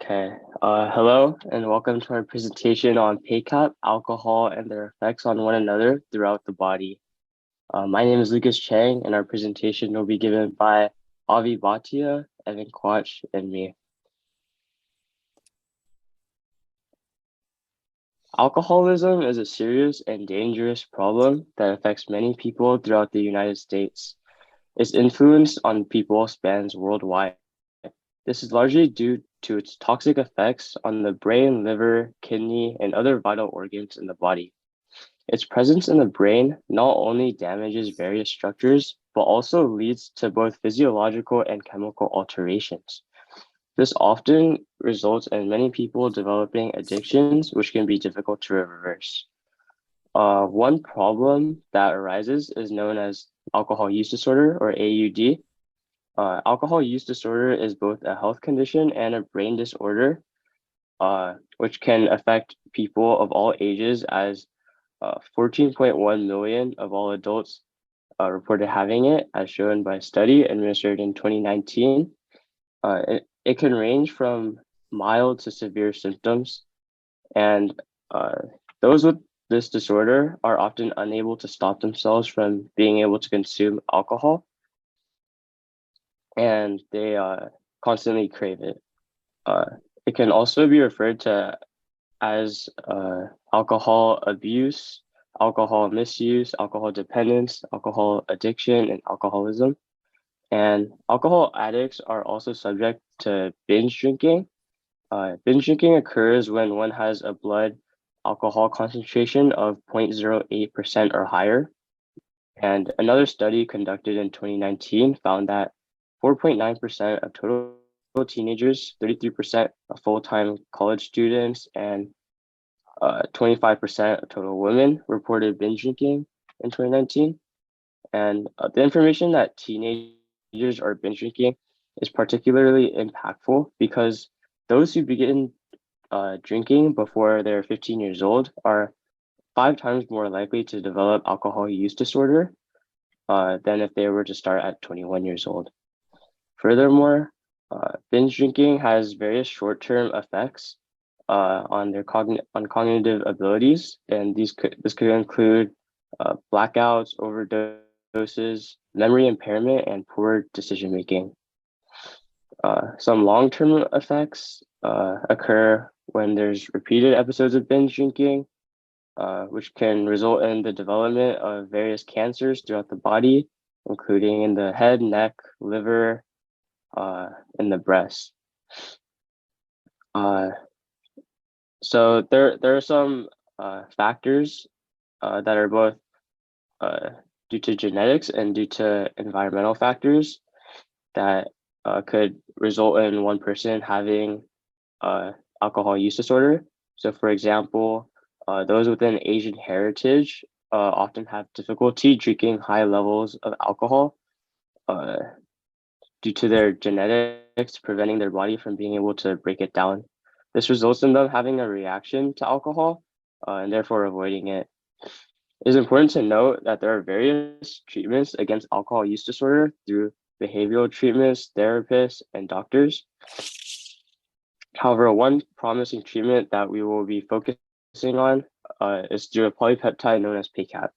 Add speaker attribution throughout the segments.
Speaker 1: Hello and welcome to our presentation on PACAP, alcohol, and their effects on one another throughout the body. My name is Lucas Chang, and our presentation will be given by Avi Bhatia, Evan Quach, and me. Alcoholism is a serious and dangerous problem that affects many people throughout the United States. Its influence on people spans worldwide. This is largely due to its toxic effects on the brain, liver, kidney, and other vital organs in the body. Its presence in the brain not only damages various structures, but also leads to both physiological and chemical alterations. This often results in many people developing addictions, which can be difficult to reverse. One problem that arises is known as alcohol use disorder, or AUD. Alcohol use disorder is both a health condition and a brain disorder, which can affect people of all ages, as 14.1 million of all adults reported having it, as shown by a study administered in 2019. It can range from mild to severe symptoms, and those with this disorder are often unable to stop themselves from being able to consume alcohol, and they constantly crave it. It can also be referred to as alcohol abuse, alcohol misuse, alcohol dependence, alcohol addiction, and alcoholism. And alcohol addicts are also subject to binge drinking. Binge drinking occurs when one has a blood alcohol concentration of 0.08% or higher. And another study conducted in 2019 found that 4.9% of total teenagers, 33% of full-time college students, and 25% of total women reported binge drinking in 2019. And the information that teenagers are binge drinking is particularly impactful because those who begin drinking before they're 15 years old are 5 times more likely to develop alcohol use disorder than if they were to start at 21 years old. Furthermore, binge drinking has various short-term effects on their cognitive abilities, and this could include blackouts, overdoses, memory impairment, and poor decision making. Some long-term effects occur when there's repeated episodes of binge drinking, which can result in the development of various cancers throughout the body, including in the head, neck, liver, and the breast. So there are some factors that are both due to genetics and due to environmental factors that could result in one person having alcohol use disorder. So for example, those with an Asian heritage often have difficulty drinking high levels of alcohol due to their genetics preventing their body from being able to break it down. This results in them having a reaction to alcohol and therefore avoiding it. It is important to note that there are various treatments against alcohol use disorder through behavioral treatments, therapists, and doctors. However, one promising treatment that we will be focusing on is through a polypeptide known as PACAP.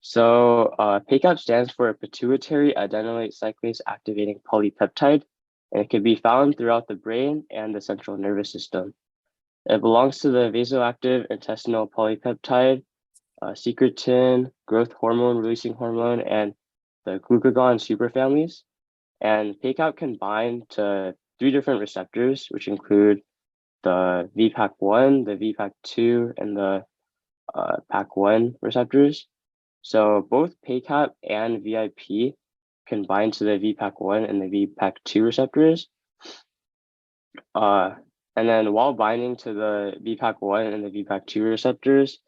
Speaker 1: So PACAP stands for a pituitary adenylate cyclase activating polypeptide, and it can be found throughout the brain and the central nervous system. It belongs to the vasoactive intestinal polypeptide, secretin, growth hormone releasing hormone, and the glucagon superfamilies. And PACAP can bind to 3 different receptors, which include the VPAC1, the VPAC2, and the PAC1 receptors. So both PACAP and VIP can bind to the VPAC1 and the VPAC2 receptors. And then while binding to the VPAC1 and the VPAC2 receptors,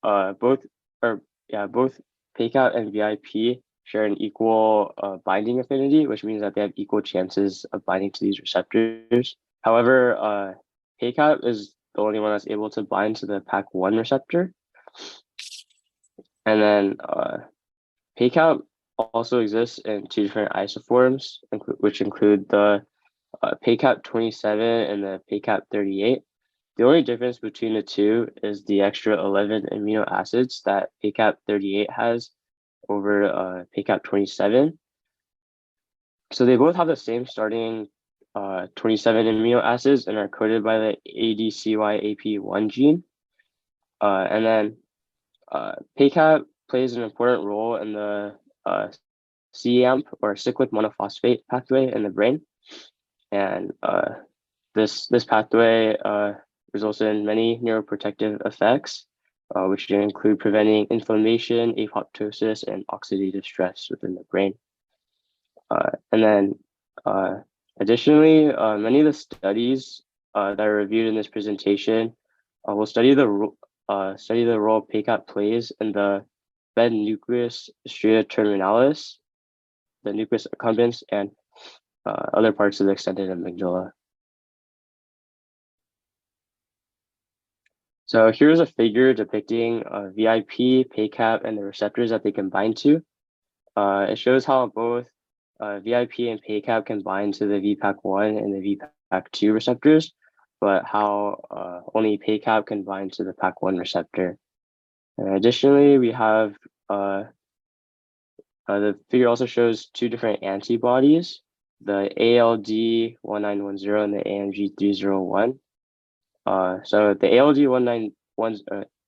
Speaker 1: both PACAP and VIP share an equal binding affinity, which means that they have equal chances of binding to these receptors. However, PACAP is the only one that's able to bind to the PAC1 receptor. And then PACAP also exists in two different isoforms, which include the PACAP 27 and the PACAP 38. The only difference between the two is the extra 11 amino acids that PACAP 38 has over PACAP 27. So they both have the same starting 27 amino acids and are coded by the ADCYAP1 gene. And then PACAP plays an important role in the CAMP or cyclic monophosphate pathway in the brain. And this pathway results in many neuroprotective effects, which include preventing inflammation, apoptosis, and oxidative stress within the brain. And then additionally, many of the studies that are reviewed in this presentation will study the role PACAP plays in the bed nucleus stria terminalis, the nucleus accumbens, and other parts of the extended amygdala. So here's a figure depicting VIP, PACAP, and the receptors that they can bind to. It shows how both VIP and PACAP can bind to the VPAC1 and the VPAC2 receptors, but how only PACAP can bind to the PAC1 receptor. And additionally, we have the figure also shows two different antibodies, the ALD1910 and the AMG301. So the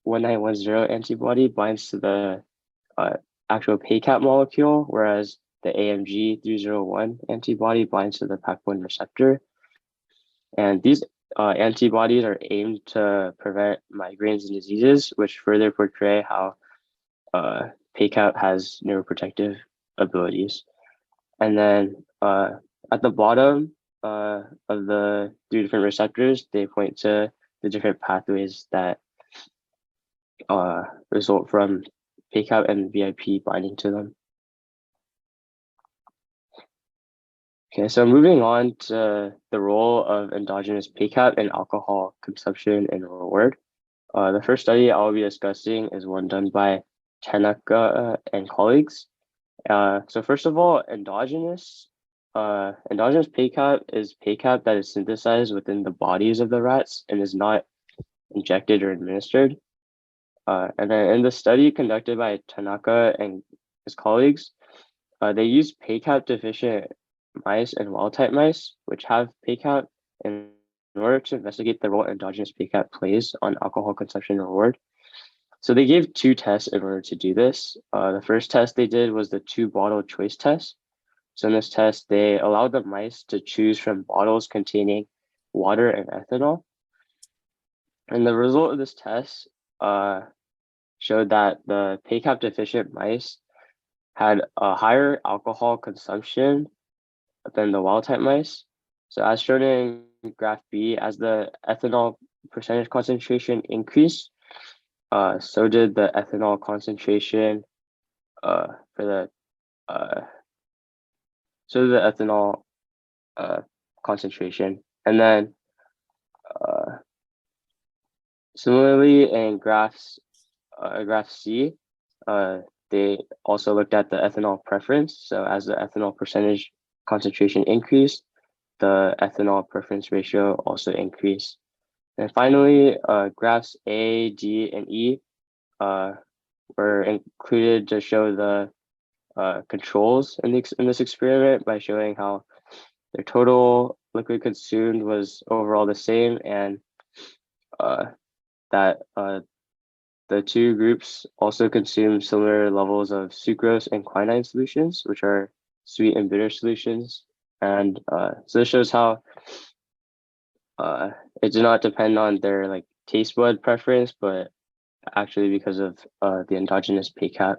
Speaker 1: ALD1910 antibody binds to the actual PACAP molecule, whereas the AMG301 antibody binds to the PAC1 receptor. And these antibodies are aimed to prevent migraines and diseases, which further portray how PACAP has neuroprotective abilities. And then at the bottom of the three different receptors, they point to the different pathways that result from PACAP and VIP binding to them. Okay, so moving on to the role of endogenous PACAP in alcohol consumption and reward. The first study I'll be discussing is one done by Tanaka and colleagues. So first of all, endogenous PACAP is PACAP that is synthesized within the bodies of the rats and is not injected or administered. And then in the study conducted by Tanaka and his colleagues, they used PACAP deficient mice and wild-type mice, which have PACAP, in order to investigate the role endogenous PACAP plays on alcohol consumption and reward. So they gave two tests in order to do this. The first test they did was the two-bottle choice test. So in this test, they allowed the mice to choose from bottles containing water and ethanol. And the result of this test showed that the PACAP deficient mice had a higher alcohol consumption than the wild-type mice. So as shown in graph B, as the ethanol percentage concentration increased, so did the ethanol concentration concentration. And then similarly in graph C, they also looked at the ethanol preference. So as the ethanol percentage concentration increased, the ethanol preference ratio also increased. And finally, graphs A, D, and E were included to show the controls in this experiment by showing how their total liquid consumed was overall the same, and that the two groups also consumed similar levels of sucrose and quinine solutions, which are sweet and bitter solutions. And so this shows how it did not depend on their taste bud preference, but actually because of the endogenous PACAP.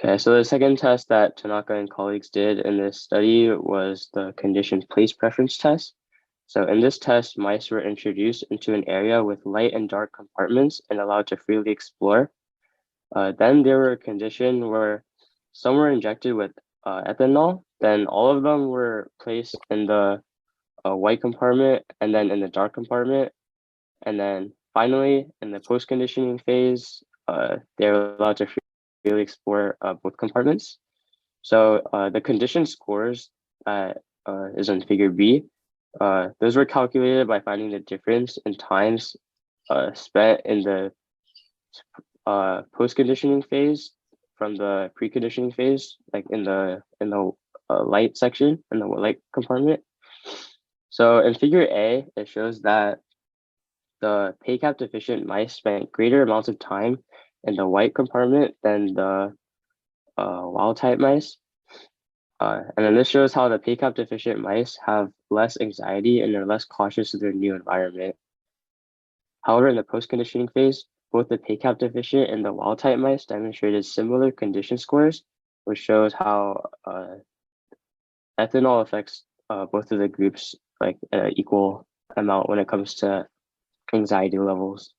Speaker 1: Okay, so the second test that Tanaka and colleagues did in this study was the conditioned place preference test. So in this test, mice were introduced into an area with light and dark compartments and allowed to freely explore. Then they were conditioned where some were injected with ethanol, then all of them were placed in the white compartment and then in the dark compartment. And then finally, in the post-conditioning phase, they're allowed to freely explore both compartments. So the condition scores that is in figure B, those were calculated by finding the difference in times spent in the post-conditioning phase from the preconditioning phase, like in the light section, in the light compartment. So in figure A, it shows that the PACAP deficient mice spent greater amounts of time in the white compartment than the wild type mice. And then this shows how the PACAP deficient mice have less anxiety and they're less cautious of their new environment. However, in the post-conditioning phase, both the PACAP deficient and the wild type mice demonstrated similar condition scores, which shows how ethanol affects both of the groups like an equal amount when it comes to anxiety levels.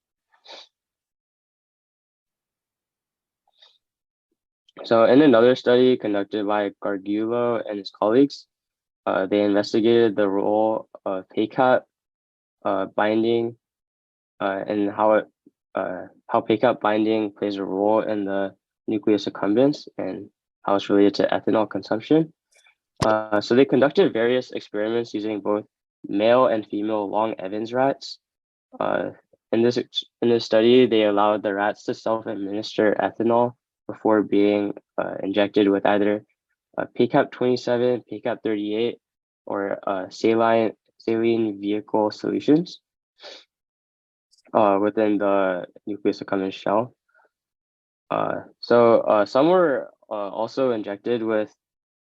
Speaker 1: So in another study conducted by Kabirullah and his colleagues, they investigated the role of PACAP binding and how PACAP binding plays a role in the nucleus accumbens and how it's related to ethanol consumption. So they conducted various experiments using both male and female long Evans rats. In this study, they allowed the rats to self-administer ethanol before being injected with either PACAP 27, PACAP 38, or saline vehicle solutions within the nucleus accumbens shell. So some were also injected with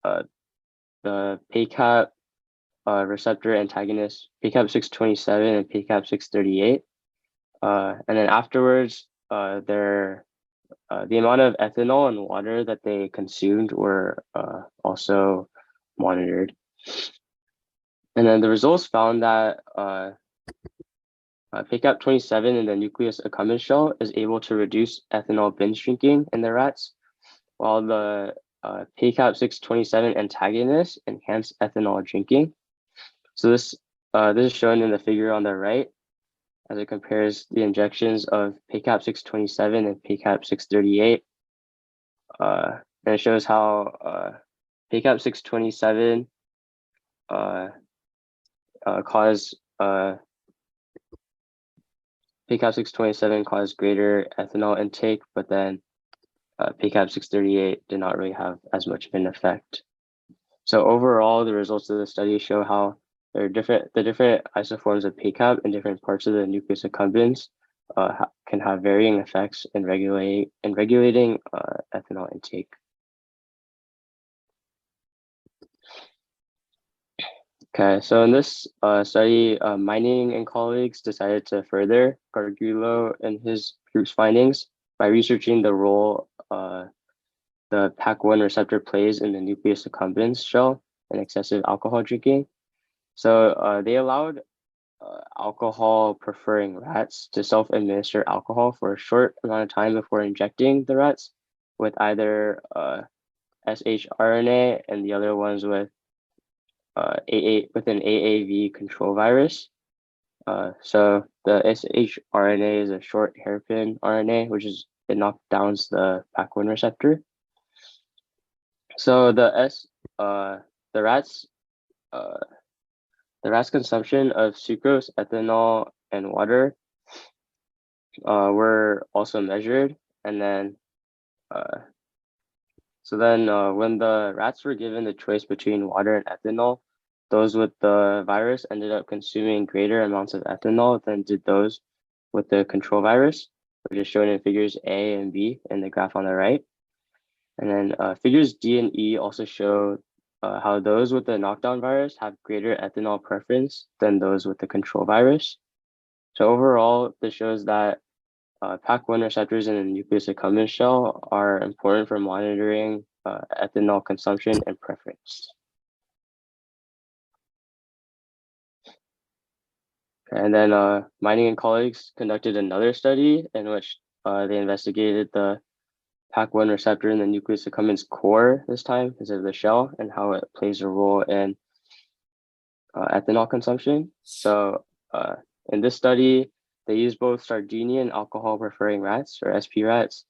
Speaker 1: the PACAP receptor antagonist PACAP 627 and PACAP 638. And then afterwards, the amount of ethanol and water that they consumed were also monitored. And then the results found that PACAP 27 in the nucleus accumbens shell is able to reduce ethanol binge drinking in the rats, while the PACAP 627 antagonist enhance ethanol drinking. So this is shown in the figure on the right as it compares the injections of PACAP 627 and PACAP 638. And it shows how PACAP 627 caused greater ethanol intake, but then PACAP 638 did not really have as much of an effect. So overall, the results of the study show how the different isoforms of PACAP in different parts of the nucleus accumbens can have varying effects in regulating ethanol intake. Okay, so in this study, Mining and colleagues decided to further Kabirullah and his group's findings by researching the role the PAC1 receptor plays in the nucleus accumbens shell and excessive alcohol drinking. So they allowed alcohol-preferring rats to self-administer alcohol for a short amount of time before injecting the rats with either shRNA and the other ones with an AAV control virus. So the shRNA is a short hairpin RNA, which is it knockdowns the PAC1 receptor. So the rats' consumption of sucrose, ethanol, and water were also measured, and then when the rats were given the choice between water and ethanol, those with the virus ended up consuming greater amounts of ethanol than did those with the control virus, which is shown in figures A and B in the graph on the right. And then figures D and E also show how those with the knockdown virus have greater ethanol preference than those with the control virus. So overall, this shows that PAC1 receptors in the nucleus accumbens shell are important for monitoring ethanol consumption and preference. And then Mining and colleagues conducted another study in which they investigated the PAC1 receptor in the nucleus accumbens core this time instead of the shell and how it plays a role in ethanol consumption. So in this study, they use both Sardinian alcohol-preferring rats, or SP rats,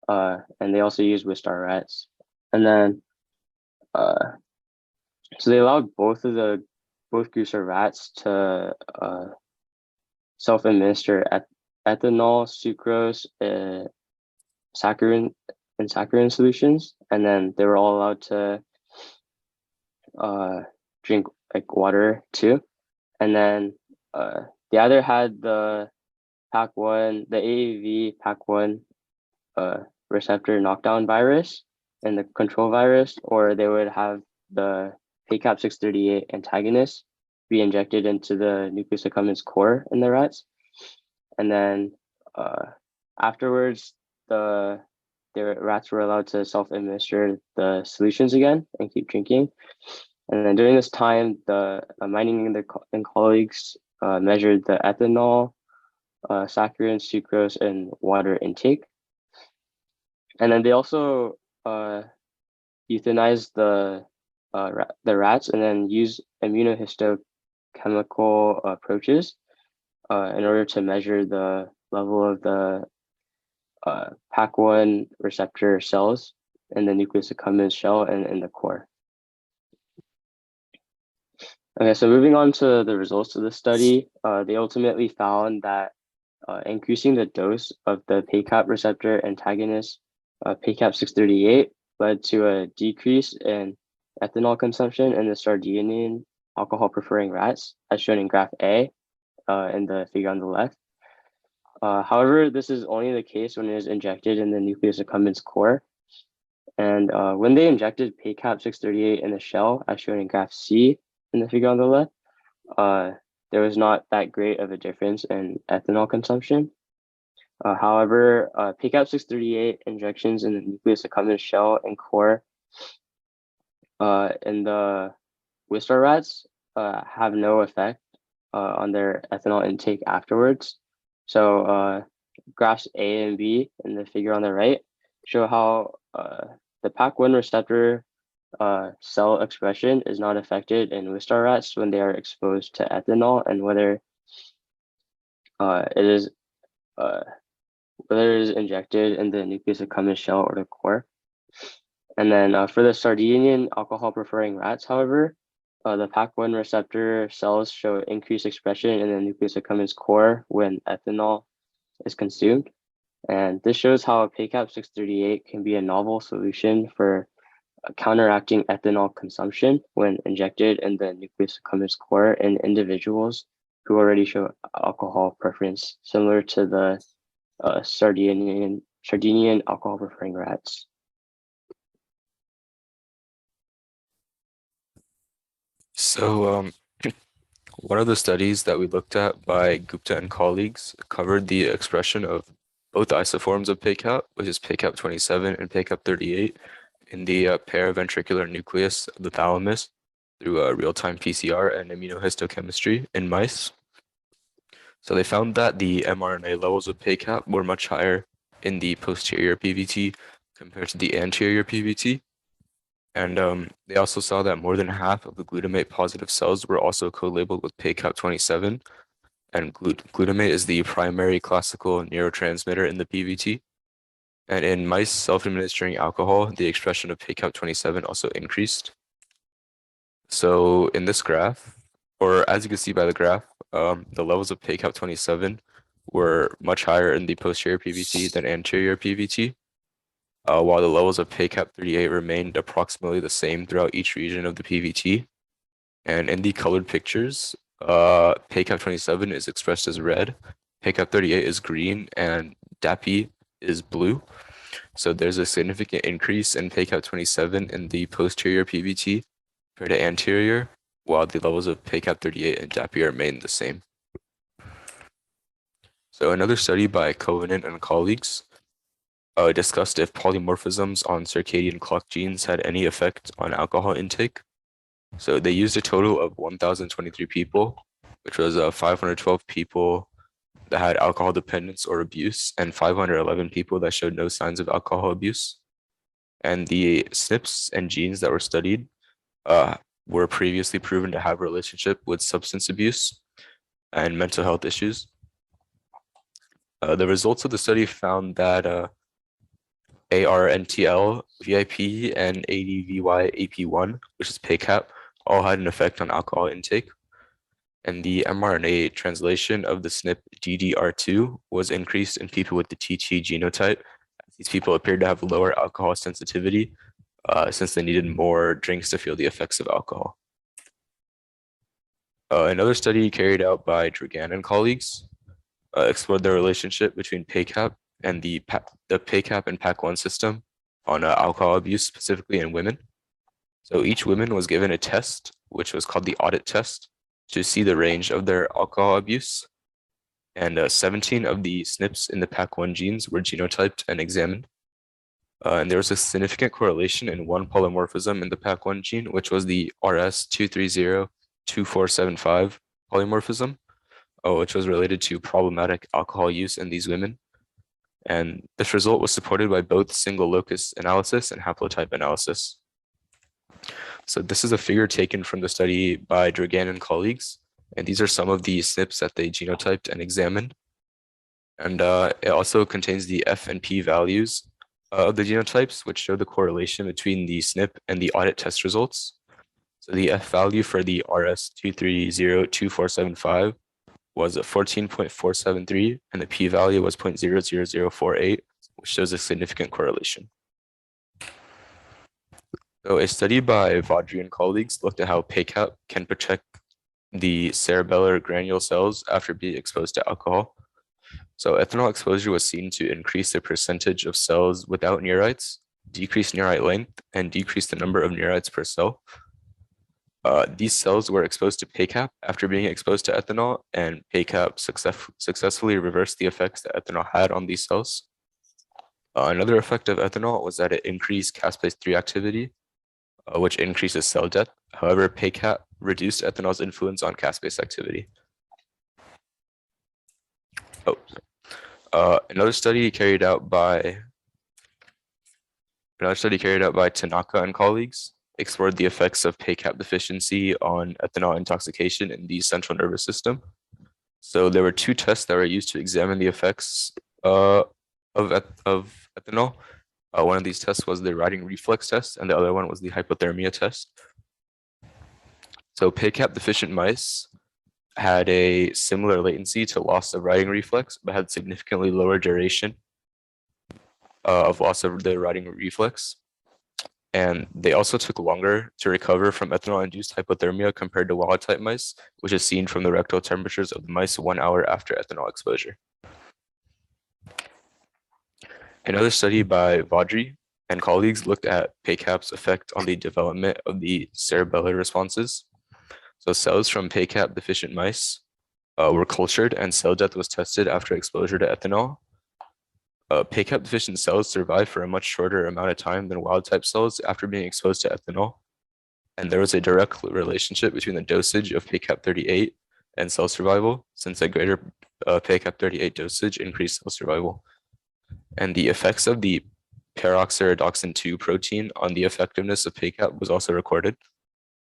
Speaker 1: and they also use Wistar rats. And then, so they allowed both groups of rats to self-administer ethanol, sucrose, saccharin solutions, and then they were all allowed to drink like water too. And then they either had the PAC1, the AAV PAC1 receptor knockdown virus and the control virus, or they would have the PACAP 638 antagonist be injected into the nucleus accumbens core in the rats. And then afterwards, the rats were allowed to self-administer the solutions again and keep drinking. And then during this time, the Mining and colleagues measured the ethanol, saccharin, sucrose, and water intake. And then they also euthanized the rats and then used immunohistochemical approaches in order to measure the level of the PAC1 receptor cells in the nucleus accumbens shell and in the core. Okay, so moving on to the results of the study, they ultimately found that increasing the dose of the PACAP receptor antagonist, PACAP 638, led to a decrease in ethanol consumption in the Sardinian alcohol-preferring rats, as shown in graph A in the figure on the left. However, this is only the case when it is injected in the nucleus accumbens core. And when they injected PACAP 638 in the shell, as shown in graph C in the figure on the left, there was not that great of a difference in ethanol consumption. However, PACAP 638 injections in the nucleus accumbens shell and core in the Wistar rats have no effect on their ethanol intake afterwards. So graphs A and B in the figure on the right show how the PAC1 receptor cell expression is not affected in Wistar rats when they are exposed to ethanol, and whether it is injected in the nucleus accumbens shell or the core. And then for the Sardinian alcohol-preferring rats, however, the PAC1 receptor cells show increased expression in the nucleus accumbens core when ethanol is consumed. And this shows how PACAP 638 can be a novel solution for counteracting ethanol consumption when injected in the nucleus accumbens core in individuals who already show alcohol preference, similar to the Sardinian alcohol-preferring rats.
Speaker 2: So one of the studies that we looked at by Gupta and colleagues covered the expression of both isoforms of PACAP, which is PACAP 27 and PACAP 38, in the paraventricular nucleus of the thalamus through real-time PCR and immunohistochemistry in mice. So they found that the mRNA levels of PACAP were much higher in the posterior PVT compared to the anterior PVT. And they also saw that more than half of the glutamate positive cells were also co-labeled with PACAP 27. And glutamate is the primary classical neurotransmitter in the PVT. And in mice self-administering alcohol, the expression of PACAP 27 also increased. So in this graph, or as you can see by the graph, the levels of PACAP 27 were much higher in the posterior PVT than anterior PVT. While the levels of PACAP 38 remained approximately the same throughout each region of the PVT. And in the colored pictures, PACAP 27 is expressed as red, PACAP 38 is green, and DAPI is blue. So there's a significant increase in PACAP 27 in the posterior PVT compared to anterior, while the levels of PACAP 38 and DAPI remain the same. So another study by Covenant and colleagues discussed if polymorphisms on circadian clock genes had any effect on alcohol intake. So they used a total of 1,023 people, which was 512 people that had alcohol dependence or abuse, and 511 people that showed no signs of alcohol abuse. And the SNPs and genes that were studied were previously proven to have a relationship with substance abuse and mental health issues. The results of the study found that ARNTL, VIP, and ADVY-AP1, which is PACAP, all had an effect on alcohol intake. And the mRNA translation of the SNP DDR2 was increased in people with the TT genotype. These people appeared to have lower alcohol sensitivity since they needed more drinks to feel the effects of alcohol. Another study carried out by Dragan and colleagues explored the relationship between PACAP and the PACAP and PAC1 system on alcohol abuse, specifically in women. So each woman was given a test, which was called the audit test, to see the range of their alcohol abuse. And 17 of the SNPs in the PAC1 genes were genotyped and examined. And there was a significant correlation in one polymorphism in the PAC1 gene, which was the RS2302475 polymorphism, which was related to problematic alcohol use in these women. And this result was supported by both single locus analysis and haplotype analysis. So this is a figure taken from the study by Dragan and colleagues, and these are some of the SNPs that they genotyped and examined. And it also contains the F and P values of the genotypes, which show the correlation between the SNP and the audit test results. So the F value for the RS2302475 was 14.473, and the P value was 0.00048, which shows a significant correlation. So a study by Vaudry and colleagues looked at how PACAP can protect the cerebellar granule cells after being exposed to alcohol. So ethanol exposure was seen to increase the percentage of cells without neurites, decrease neurite length, and decrease the number of neurites per cell. These cells were exposed to PACAP after being exposed to ethanol, and PACAP successfully reversed the effects that ethanol had on these cells. Another effect of ethanol was that it increased caspase-3 activity, which increases cell death. However, PACAP reduced ethanol's influence on caspase activity. Another study carried out by Tanaka and colleagues explored the effects of PACAP deficiency on ethanol intoxication in the central nervous system. So there were two tests that were used to examine the effects of ethanol. One of these tests was the riding reflex test, and the other one was the hypothermia test. So PACAP deficient mice had a similar latency to loss of riding reflex, but had significantly lower duration of loss of the riding reflex. And they also took longer to recover from ethanol-induced hypothermia compared to wild-type mice, which is seen from the rectal temperatures of the mice 1 hour after ethanol exposure. Another study by Vaudry and colleagues looked at PACAP's effect on the development of the cerebellar responses. So cells from PACAP deficient mice were cultured, and cell death was tested after exposure to ethanol. PACAP deficient cells survive for a much shorter amount of time than wild type cells after being exposed to ethanol. And there was a direct relationship between the dosage of PACAP 38 and cell survival, since a greater PACAP 38 dosage increased cell survival. And the effects of the peroxyredoxin 2 protein on the effectiveness of PACAP was also recorded.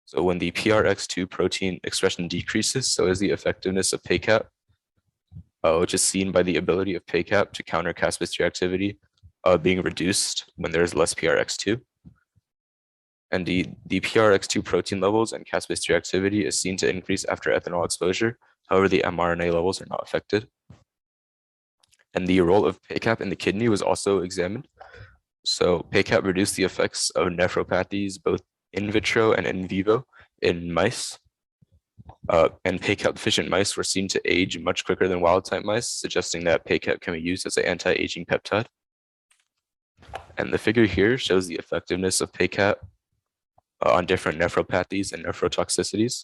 Speaker 2: So when the PRX2 protein expression decreases, so is the effectiveness of PACAP, which is seen by the ability of PACAP to counter caspase-3 activity being reduced when there is less PRX2. And the PRX2 protein levels and caspase-3 activity is seen to increase after ethanol exposure. However, the mRNA levels are not affected. And the role of PACAP in the kidney was also examined. So PACAP reduced the effects of nephropathies both in vitro and in vivo in mice. And PACAP deficient mice were seen to age much quicker than wild type mice, suggesting that PACAP can be used as an anti-aging peptide. And the figure here shows the effectiveness of PACAP on different nephropathies and nephrotoxicities.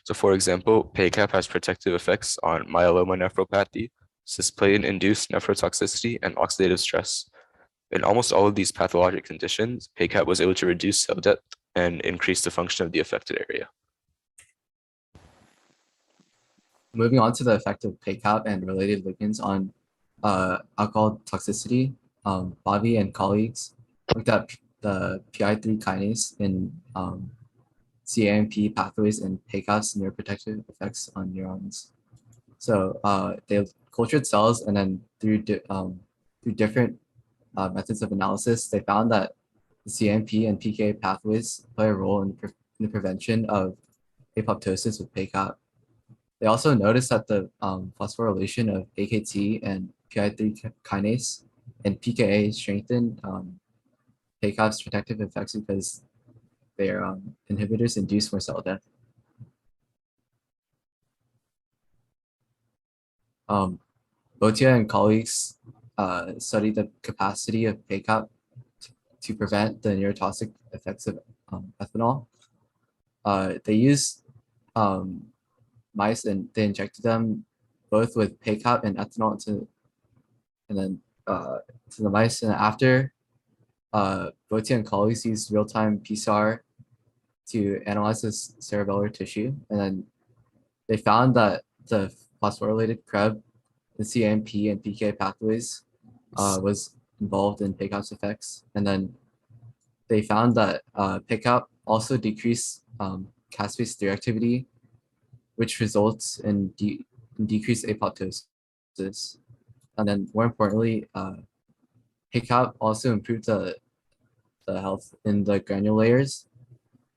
Speaker 2: So for example, PACAP has protective effects on myeloma nephropathy, cisplatin-induced nephrotoxicity, and oxidative stress. In almost all of these pathologic conditions, PACAP was able to reduce cell death and increase the function of the affected area.
Speaker 3: Moving on to the effect of PACAP and related ligands on alcohol toxicity, Bobby and colleagues looked at the PI3 kinase in CAMP pathways and PACAP's neuroprotective effects on neurons. So they cultured cells, and then through different methods of analysis, they found that the CMP and PK pathways play a role in the prevention of apoptosis with PACAP. They also noticed that the phosphorylation of AKT and PI3 kinase and PKA strengthened PACAP's protective effects because their inhibitors induce more cell death. Botia and colleagues studied the capacity of PACAP to prevent the neurotoxic effects of ethanol. They used mice, and they injected them both with PACAP and ethanol to the mice. And after, Botia and colleagues used real-time PCR to analyze this cerebellar tissue, and then they found that the phosphorylated Krebs, the CAMP and PK pathways was involved in PACAP's effects. And then they found that PACAP also decreased caspase 3 activity, which results in decreased apoptosis. And then more importantly, PACAP also improved the health in the granule layers,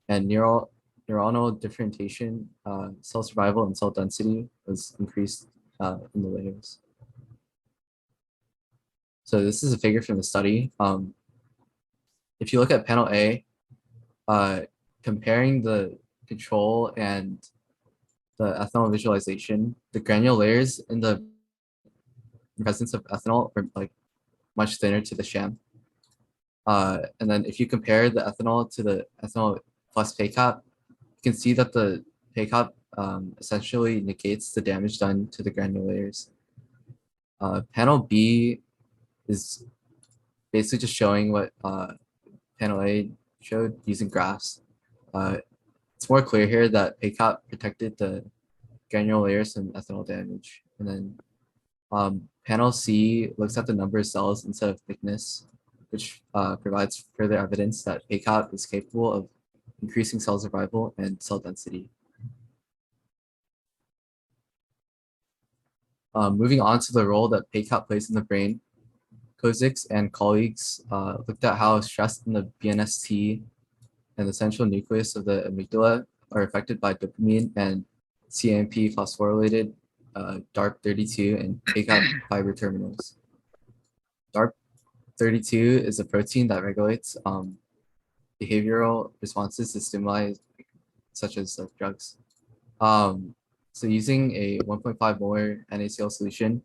Speaker 3: and neuronal differentiation, cell survival, and cell density was increased in the layers. So this is a figure from the study. If you look at panel A, comparing the control and the ethanol visualization, the granule layers in the presence of ethanol are like much thinner to the sham. And then if you compare the ethanol to the ethanol plus PACAP, you can see that the PACAP essentially negates the damage done to the granule layers. Panel B is basically just showing what panel A showed using graphs. It's more clear here that PACAP protected the granule layers from ethanol damage. And then panel C looks at the number of cells instead of thickness, which provides further evidence that PACAP is capable of increasing cell survival and cell density. Moving on to the role that PACAP plays in the brain, Kozik and colleagues looked at how stress in the BNST and the central nucleus of the amygdala are affected by dopamine and CMP phosphorylated DARP32 and PACAP fiber terminals. DARP32 is a protein that regulates behavioral responses to stimuli such as drugs. So using a 1.5 molar NaCl solution,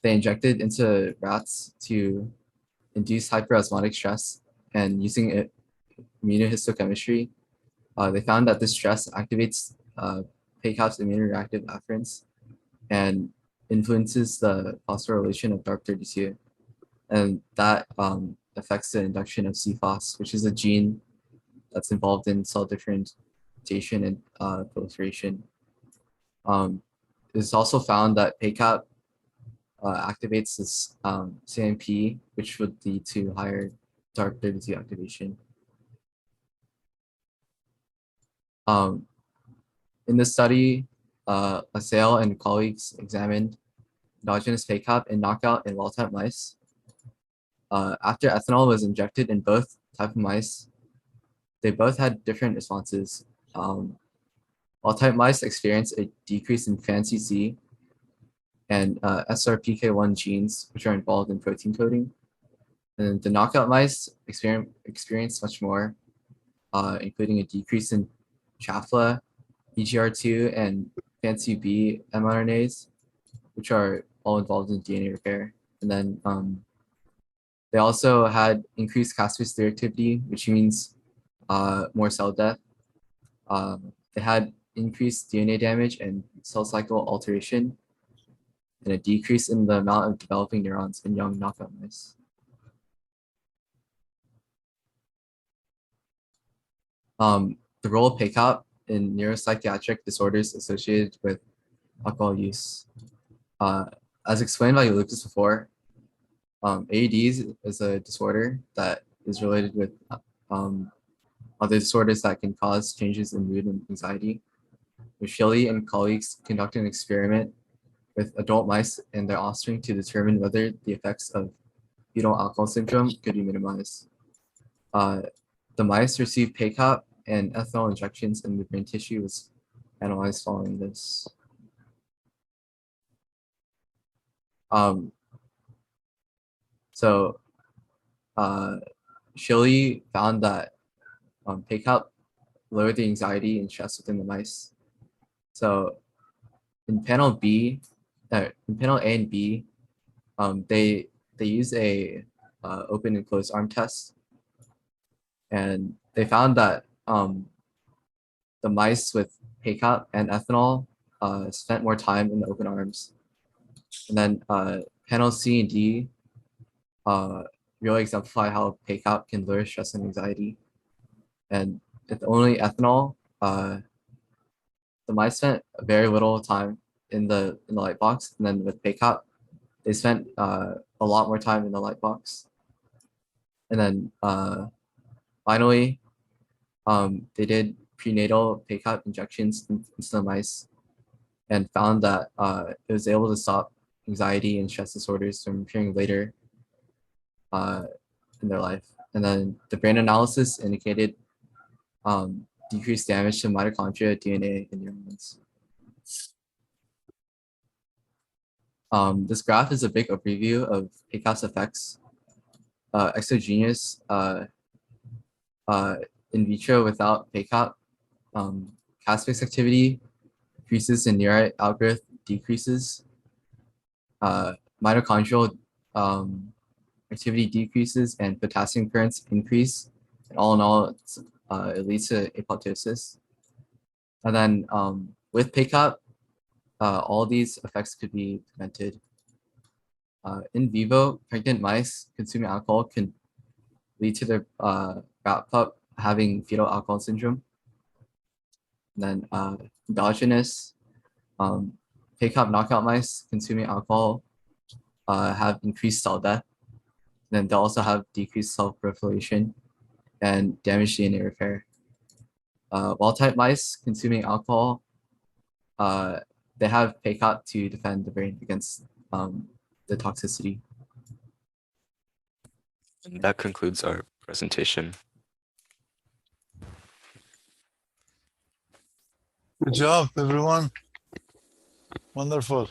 Speaker 3: they injected into rats to induce hyperosmotic stress, and using immunohistochemistry, they found that this stress activates PACAP's immunoreactive afferents and influences the phosphorylation of DARP32. And that affects the induction of CFOS, which is a gene that's involved in cell differentiation and proliferation. It's also found that PACAP activates this CMP, which would lead to higher DARP32 activation. In this study, Lassalle and colleagues examined endogenous PACAP in knockout and wild-type mice. After ethanol was injected in both type of mice, they both had different responses. Wild-type mice experienced a decrease in FANCC and SRPK1 genes, which are involved in protein coding. And the knockout mice experienced much more, including a decrease in CHAFLA, EGR2, and FANCB mRNAs, which are all involved in DNA repair. And then they also had increased caspase 3 activity, which means more cell death. They had increased DNA damage and cell cycle alteration, and a decrease in the amount of developing neurons in young knockout mice. The role of PACAP in neuropsychiatric disorders associated with alcohol use. As explained by Lucas before, AEDs is a disorder that is related with other disorders that can cause changes in mood and anxiety. Shelley and colleagues conducted an experiment with adult mice and their offspring to determine whether the effects of fetal alcohol syndrome could be minimized. The mice received PACAP and ethanol injections, and the brain tissue was analyzed following this. Shelley found that PACAP lowered the anxiety and stress within the mice. So in panel B, in panel A and B, they use a open and closed arm test, and they found that the mice with PACAP and ethanol spent more time in the open arms. And then panel C and D really exemplify how PACAP can lower stress and anxiety. And with only ethanol, the mice spent very little time in the light box, and then with PACAP, they spent a lot more time in the light box. And then finally, they did prenatal PACAP injections into the mice and found that it was able to stop anxiety and stress disorders from appearing later in their life. And then the brain analysis indicated decreased damage to mitochondria, DNA, and neurons. This graph is a big overview of PACAP's effects. Exogenous in vitro without PACAP, caspase activity increases and neurite outgrowth decreases. Mitochondrial activity decreases and potassium currents increase. And all in all, it leads to apoptosis. And then with PACAP, all these effects could be prevented. In vivo, pregnant mice consuming alcohol can lead to their rat pup having fetal alcohol syndrome. And then endogenous PACAP knockout mice consuming alcohol have increased cell death. And then they also have decreased cell proliferation and damaged DNA repair. Wild-type mice consuming alcohol, they have PACAP to defend the brain against the toxicity.
Speaker 2: And that concludes our presentation.
Speaker 4: Good job, everyone. Wonderful.